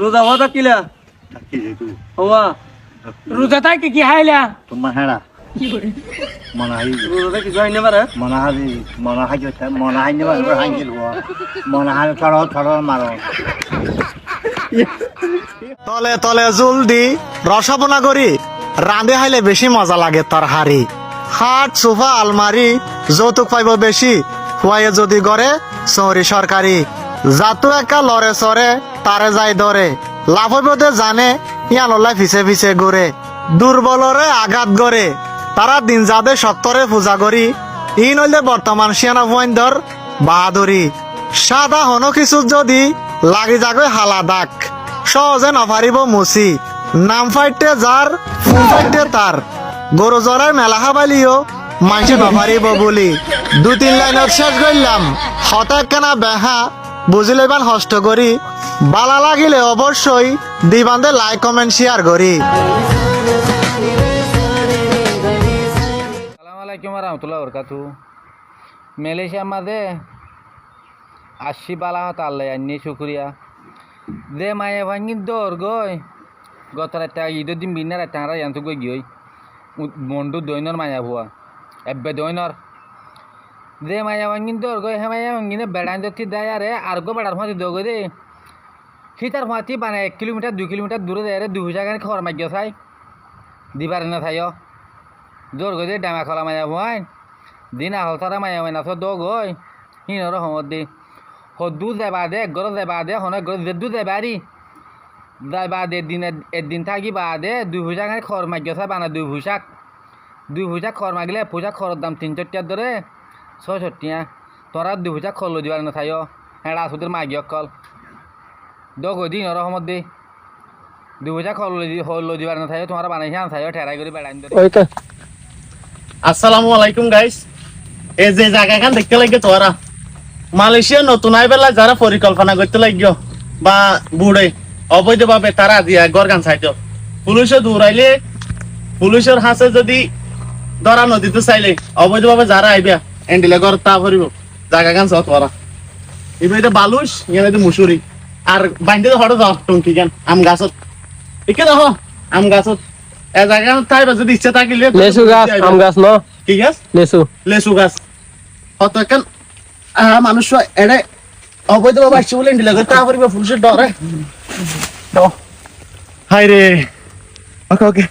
রোজা হওয়া কিলা হওয়া রোজা থাকে কি হাইলা তোমার হেড়া মনে হয় রোজা কিছু হয় না পারে মনে হয় মনে হয় না হাইছিল মনে হয় ছড় মারো তলে তলে জুল দি রসাবনা করি রাঁধে হাইলে বেশি মজা লাগে তার হারি খাট সোফা আলমারি যৌতুক পাইব বেশি খুয়াইয়ে যদি গড়ে চৌরি সরকারি জাতু একা লরে চরে তারে যাই ধরে লাভ হইবদে জানে ইয়ানলাই ফিসে ফিসে ঘুরে দুর্বলরে আঘাত গড়ে তারা দিন যাদে সত্তরে পূজা করি ই নইলে বর্তমান সিয়ানা ভুয়াইন্দর বাহাদুরি সাদা হনো কিছু যদি লাগি যাগৈ হালা দাগ সহজে নপারিব মুচি নাম ফাইটে যার ফুল ফাইটে তার গরু জরায় মেলা খাবালিও মাইসে নপারিব বলি 2-3 লাইনত শেষ করলাম হঠাৎ কেনা বেহা বুঝিলে ইমান হষ্ট করি বালা লাগিলে অবশ্যই দিবান্ধে লাইক কমেন্ট শেয়ার করি। আসসালামাইকুম রহমতুল্লাহ বরকাতু মালয়েশিয়া মাঝে আসি বালা হত আল্লাহ আন্নি শুক্রিয়া দে মায়ে ভাঙ্গি দৌড় গই গত রাতে ঈদের দিন বিনা রাতে আমরা ইয়ান্ত গই গই মন্ডু দৈনর মায়া ভুয়া এব্বে দৈনর দে মায়া ভাঙ্গি দৌড় গই হে মায়া ভাঙ্গিনে বেড়ান দেখি দেয় আরে আর গো বেড়ার ফাঁসি দৌড় গই দে হিতার ফাঁসি মানে 1 কিলোমিটার 2 কিলোমিটার দূরে দেয় রে 2 জায়গায় খবর মাগ্য চাই দিবার না থাইও জোর গই দে ডামা খোলা মায়া ভুয়াই দিন আহল তারা মায়া মাইনা তো দো গই হিনর হমত দি হদু দেবা দে গর দেবা দে হন গর জেদু দেবারি দেবা দে দিন একদিন থাকি বাদে 2 জায়গায় খবর মাগ্য চাই বানা 2 ভুষাক খবর মাগলে পূজা খরর দাম 300 টাকা ধরে 600 টাকা তোরা 2 ভুষাক খরল দিবার না থাইও হেড়া সুদের মাগি অকল দো গই দিন রহমত দি 2 ভুষাক খরল দিবার না থাইও তোমরা বানাই হ্যাঁ থাইও ঠেরাই করে বেড়াইন ধরে আসসালামু আলাইকুম গাইস এই যে জায়গাখান দেখতে লাগে তোরা মালয়েশিয়া নতুন আইবেলা যারা পরিকল্পনা করতে লাগিও বা বুড়ে অবৈধভাবে তারা দিয়া গরগান চাইতো পুলিশে দৌড়াইলে পুলিশের হাতে যদি ধরা নদীতে চাইলে অবৈধভাবে যারা আইবে এন্ডিলে ঘর তা ভরিব জায়গাখান চাও তোরা এবার বালুস ইয়ানে মুসুরি আর বাইন্দে হঠাৎ যাও টঙ্কি গান আম গাছত একে দেখো আম গাছত এ জায়গা তাইবা যদি ইচ্ছা থাকিলে লেসু গাছ আম গাছ ন কি গাছ লেসু গাছ হত কেন মানুষ এড়ে অবৈধভাবে আসছে বলে এন্ডিলে ঘর তা ভরিব পুলিশের ডরে হাই রে ওকে ওকে